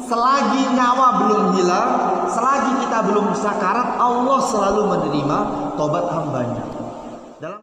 selagi nyawa belum hilang, selagi kita belum sakarat, Allah selalu menerima tobat hambanya. Dalam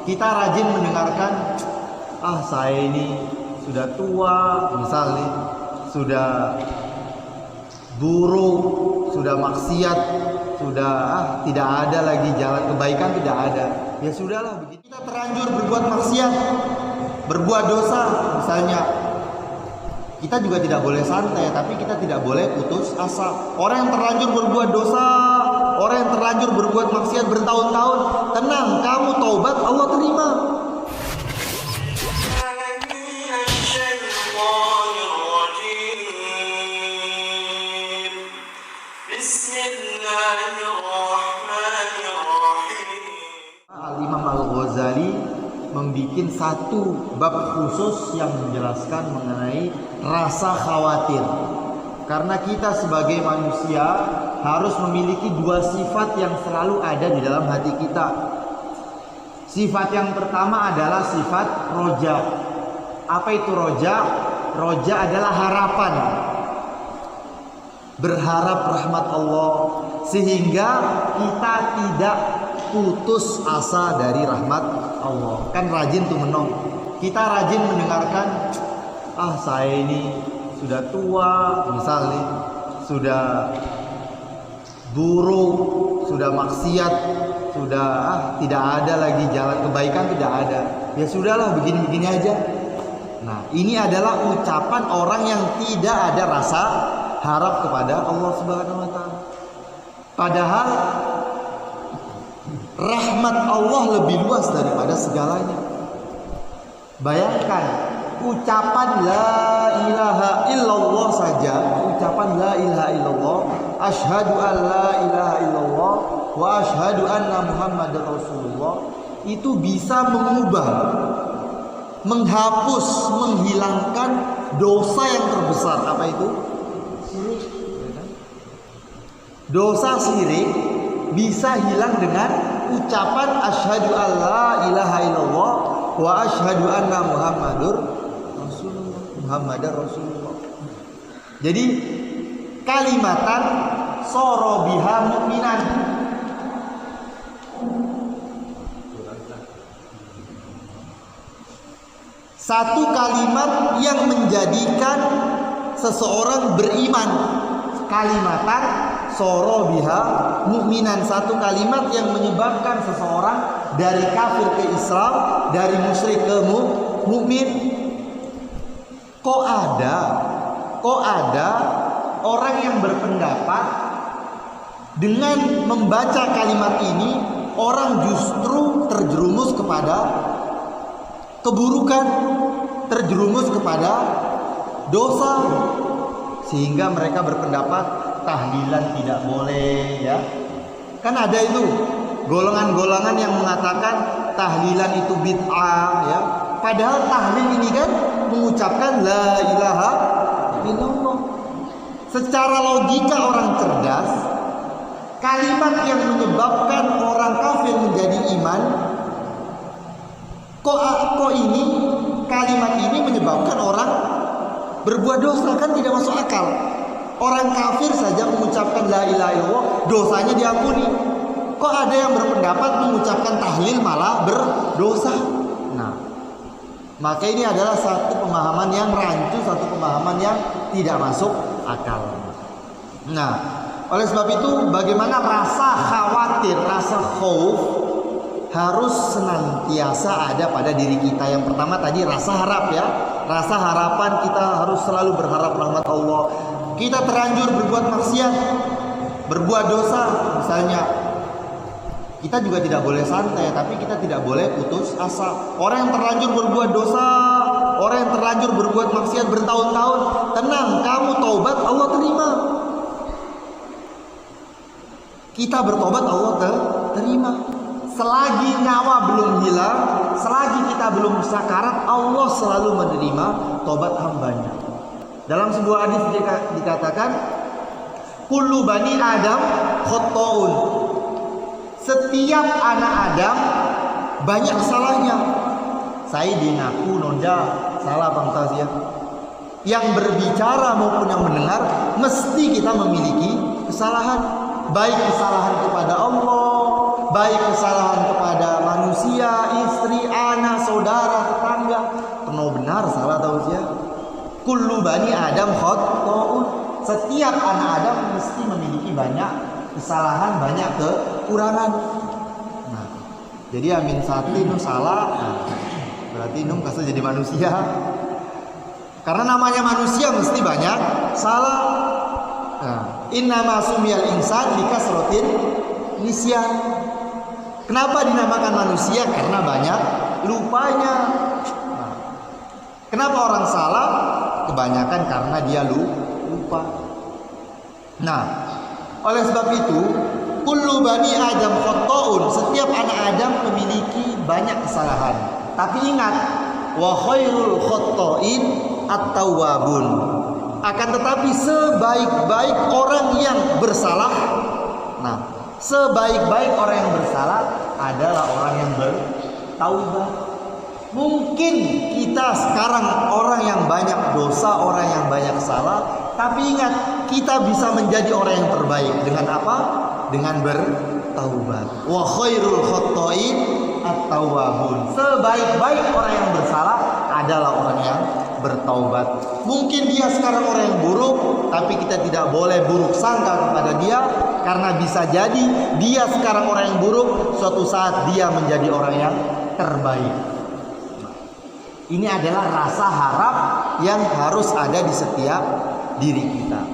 kita rajin mendengarkan, saya ini sudah tua, misalnya sudah buruk, sudah maksiat, sudah tidak ada lagi jalan kebaikan, tidak ada. Ya sudahlah, begitu. Kita terlanjur berbuat maksiat, berbuat dosa, misalnya. Kita juga tidak boleh santai, tapi kita tidak boleh putus asa. Orang yang terlanjur berbuat dosa, orang yang terlanjur berbuat maksiat bertahun-tahun, tenang, kamu taubat, Allah terima. Al-Imam Al-Ghazali membuat satu bab khusus yang menjelaskan mengenai rasa khawatir. Karena kita sebagai manusia harus memiliki dua sifat yang selalu ada di dalam hati kita. Sifat yang pertama adalah sifat roja. Apa itu roja? Roja adalah harapan, berharap rahmat Allah, sehingga kita tidak putus asa dari rahmat Allah. Kan rajin tuh menong. Kita rajin mendengarkan, saya ini sudah tua, misalnya sudah buruk, sudah maksiat, sudah tidak ada lagi jalan kebaikan, tidak ada. Ya sudahlah, begini-begini aja. Nah, ini adalah ucapan orang yang tidak ada rasa harap kepada Allah Subhanahu wa taala. Padahal rahmat Allah lebih luas daripada segalanya. Bayangkan ucapan la ilaha illallah saja, ucapan la ilaha illallah, asyhadu an la ilaha illallah wa asyhadu anna muhammadar rasulullah, itu bisa mengubah, menghapus, menghilangkan dosa yang terbesar. Apa itu? Syirik. Dosa syirik bisa hilang dengan ucapan asyhadu alla ilaha illallah wa asyhadu anna muhammadar rasulullah. Jadi kalimatan soro biha mu'minan, satu kalimat yang menjadikan seseorang beriman. Kalimatan soro biha mu'minan, satu kalimat yang menyebabkan seseorang dari kafir ke Islam, dari musyrik ke mukmin. Kok ada orang yang berpendapat dengan membaca kalimat ini orang justru terjerumus kepada keburukan, terjerumus kepada dosa, sehingga mereka berpendapat tahlilan tidak boleh, ya. Kan ada itu golongan-golongan yang mengatakan tahlilan itu bid'ah, ya. Padahal tahlil ini kan mengucapkan la ilaha illallah. Secara logika orang cerdas, kalimat yang menyebabkan orang kafir menjadi iman, kok ini kalimat ini menyebabkan orang berbuat dosa, kan tidak masuk akal. Orang kafir saja mengucapkan la ilaha illallah, dosanya diampuni. Kok ada yang berpendapat mengucapkan tahlil malah berdosa? Nah, maka ini adalah satu pemahaman yang rancu, satu pemahaman yang tidak masuk akal. Nah, oleh sebab itu bagaimana rasa khawatir, rasa khauf harus senantiasa ada pada diri kita. Yang pertama tadi rasa harap, ya. Rasa harapan, kita harus selalu berharap rahmat Allah. Kita terlanjur berbuat maksiat, berbuat dosa, misalnya. Kita juga tidak boleh santai, tapi kita tidak boleh putus asa. Orang yang terlanjur berbuat dosa, orang yang terlanjur berbuat maksiat bertahun-tahun, tenang, kamu taubat, Allah terima. Kita bertobat, Allah terima. Selagi nyawa belum hilang, selagi kita belum sakarat, Allah selalu menerima tobat hambanya. Dalam sebuah hadis dikatakan, kullu bani Adam khotoun. Setiap anak Adam banyak salahnya. Sayyidin, aku, Nonda, salah Bang Tazia. Yang berbicara maupun yang mendengar mesti kita memiliki kesalahan, baik kesalahan kepada Allah, baik kesalahan kepada manusia, istri, anak, saudara, tetangga. Penuh benar salah tahu ya. Kullu bani Adam khata'un. Setiap anak Adam mesti memiliki banyak kesalahan, banyak kekurangan. Nah, jadi amin satu nu salah, nah, berarti nu kasih jadi manusia. Karena namanya manusia mesti banyak salah. Nah, innama sumiyal insan likasrotin nisyan. Kenapa dinamakan manusia? Karena banyak lupanya. Nah, kenapa orang salah? Kebanyakan karena dia lupa. Nah, oleh sebab itu, kullu bani Adam khata'un. Setiap anak Adam memiliki banyak kesalahan. Tapi ingat, wa khairul khata'in at-tawwabun. Akan tetapi sebaik-baik orang yang bersalah, nah, sebaik-baik orang yang bersalah adalah orang yang bertaubat. Mungkin kita sekarang orang yang banyak dosa, orang yang banyak salah, tapi ingat, kita bisa menjadi orang yang terbaik dengan apa? Dengan bertaubat. Wa khairul khata'in at-tawwabun. Sebaik-baik orang yang bersalah adalah orang yang bertaubat. Mungkin dia sekarang orang yang buruk, tapi kita tidak boleh buruk sangka kepada dia, karena bisa jadi dia sekarang orang yang buruk, suatu saat dia menjadi orang yang terbaik. Ini adalah rasa harap yang harus ada di setiap diri kita.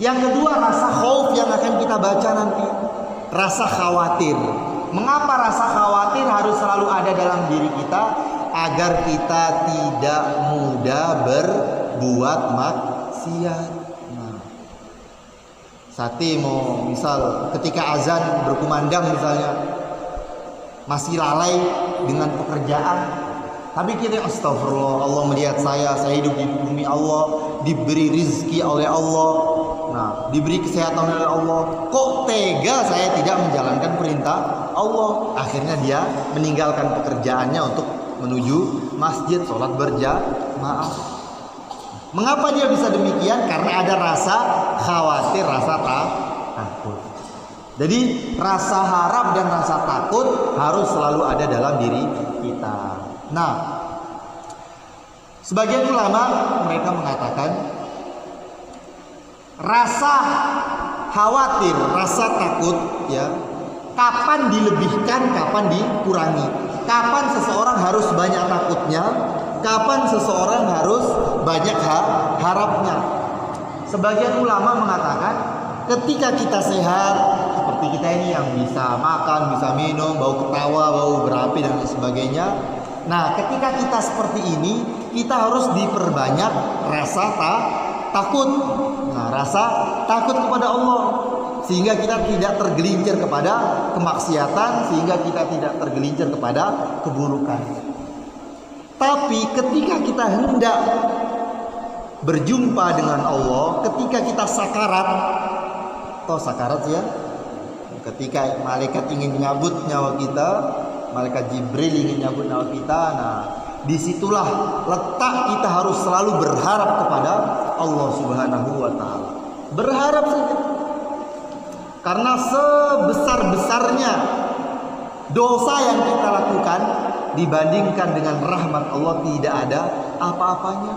Yang kedua, rasa khauf yang akan kita baca nanti. Rasa khawatir. Mengapa rasa khawatir harus selalu ada dalam diri kita? Agar kita tidak mudah berbuat maksiat. Nah, Sati mau misal ketika azan berkumandang misalnya, masih lalai dengan pekerjaan, tapi kita astagfirullah, Allah melihat saya hidup di bumi Allah, diberi rizki oleh Allah, nah, diberi kesehatan oleh Allah. Kok tega saya tidak menjalankan perintah Allah? Akhirnya dia meninggalkan pekerjaannya untuk menuju masjid, sholat berjamaah. Mengapa dia bisa demikian? Karena ada rasa khawatir, rasa takut. Jadi rasa harap dan rasa takut harus selalu ada dalam diri kita. Nah, sebagian ulama mereka mengatakan rasa khawatir, rasa takut ya, kapan dilebihkan, kapan dikurangi. Kapan seseorang harus banyak takutnya, kapan seseorang harus banyak harapnya. Sebagian ulama mengatakan ketika kita sehat, seperti kita ini yang bisa makan, bisa minum, bau ketawa, bau berapi dan sebagainya. Nah, ketika kita seperti ini, kita harus diperbanyak rasa takut. Nah, rasa takut kepada Allah, sehingga kita tidak tergelincir kepada kemaksiatan, sehingga kita tidak tergelincir kepada keburukan. Tapi ketika kita hendak berjumpa dengan Allah, ketika kita sakarat, atau sakarat ya, ketika malaikat ingin nyabut nyawa kita, malaikat Jibril ingin nyabut nyawa kita, nah disitulah letak kita harus selalu berharap kepada Allah Subhanahu wa Ta'ala. Berharap saja. Karena sebesar-besarnya dosa yang kita lakukan dibandingkan dengan rahmat Allah tidak ada apa-apanya.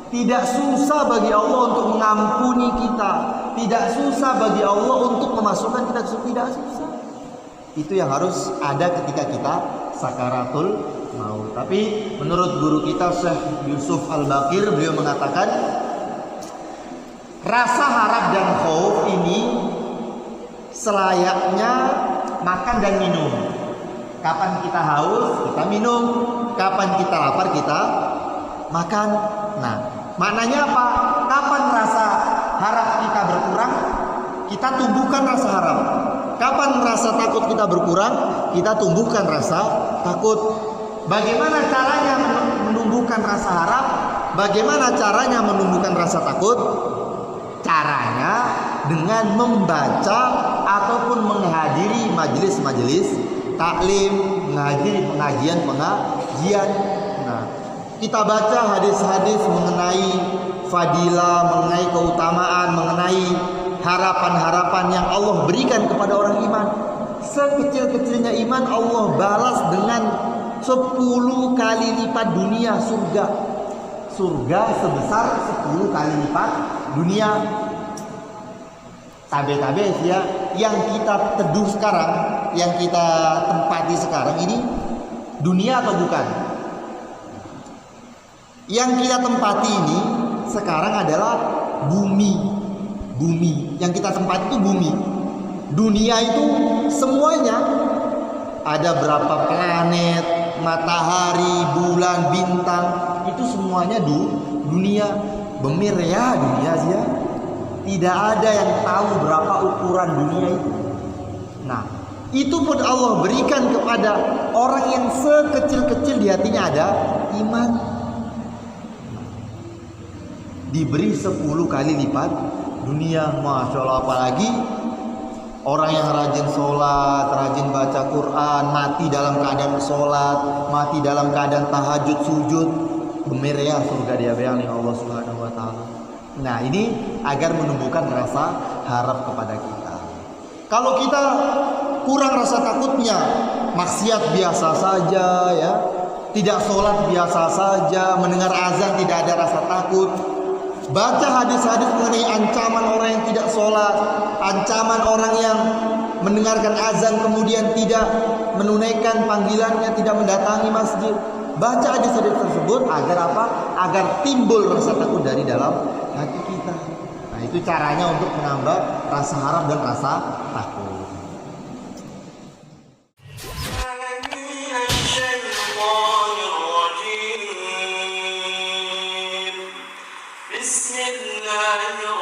Tidak susah bagi Allah untuk mengampuni kita, tidak susah bagi Allah untuk memasukkan kita ke surga, tidak susah. Itu yang harus ada ketika kita sakaratul maut. Tapi menurut guru kita Syekh Yusuf Al-Baqir, beliau mengatakan rasa harap dan khauf ini selayaknya makan dan minum. Kapan kita haus, kita minum. Kapan kita lapar, kita makan. Nah, maknanya apa? Kapan rasa harap kita berkurang, kita tumbuhkan rasa harap. Kapan rasa takut kita berkurang, kita tumbuhkan rasa takut. Bagaimana caranya menumbuhkan rasa harap? Bagaimana caranya menumbuhkan rasa takut? Caranya dengan membaca ataupun menghadiri majelis-majelis taklim, menghadiri pengajian. Nah, kita baca hadis-hadis mengenai fadilah, mengenai keutamaan, mengenai harapan-harapan yang Allah berikan kepada orang iman. Sekecil-kecilnya iman Allah balas dengan 10 kali lipat dunia surga. Surga sebesar 10 kali lipat dunia. Tabe-tabe ya, yang kita teduh sekarang, yang kita tempati sekarang ini dunia atau bukan? Yang kita tempati ini sekarang adalah bumi. Bumi yang kita tempati itu bumi. Dunia itu semuanya, ada berapa planet, matahari, bulan, bintang, itu semuanya dunia. Bemir ya dunia sih ya. Tidak ada yang tahu berapa ukuran dunia itu. Nah, itu pun Allah berikan kepada orang yang sekecil-kecil di hatinya ada iman. Diberi 10 kali lipat dunia. Masya Allah, apalagi orang yang rajin sholat, rajin baca Quran, mati dalam keadaan sholat, mati dalam keadaan tahajud, sujud, bemer ya surga dia bayang Allah Subhanahu wa ta'ala. Nah, ini agar menumbuhkan rasa harap kepada kita. Kalau kita kurang rasa takutnya, maksiat biasa saja ya, tidak sholat biasa saja, mendengar azan tidak ada rasa takut, baca hadis-hadis mengenai ancaman orang yang tidak sholat, ancaman orang yang mendengarkan azan kemudian tidak menunaikan panggilannya, tidak mendatangi masjid. Baca hadis-hadis tersebut agar apa? Agar timbul rasa takut dari dalam hati kita. Nah, itu caranya untuk menambah rasa harap dan rasa takut. بسم الله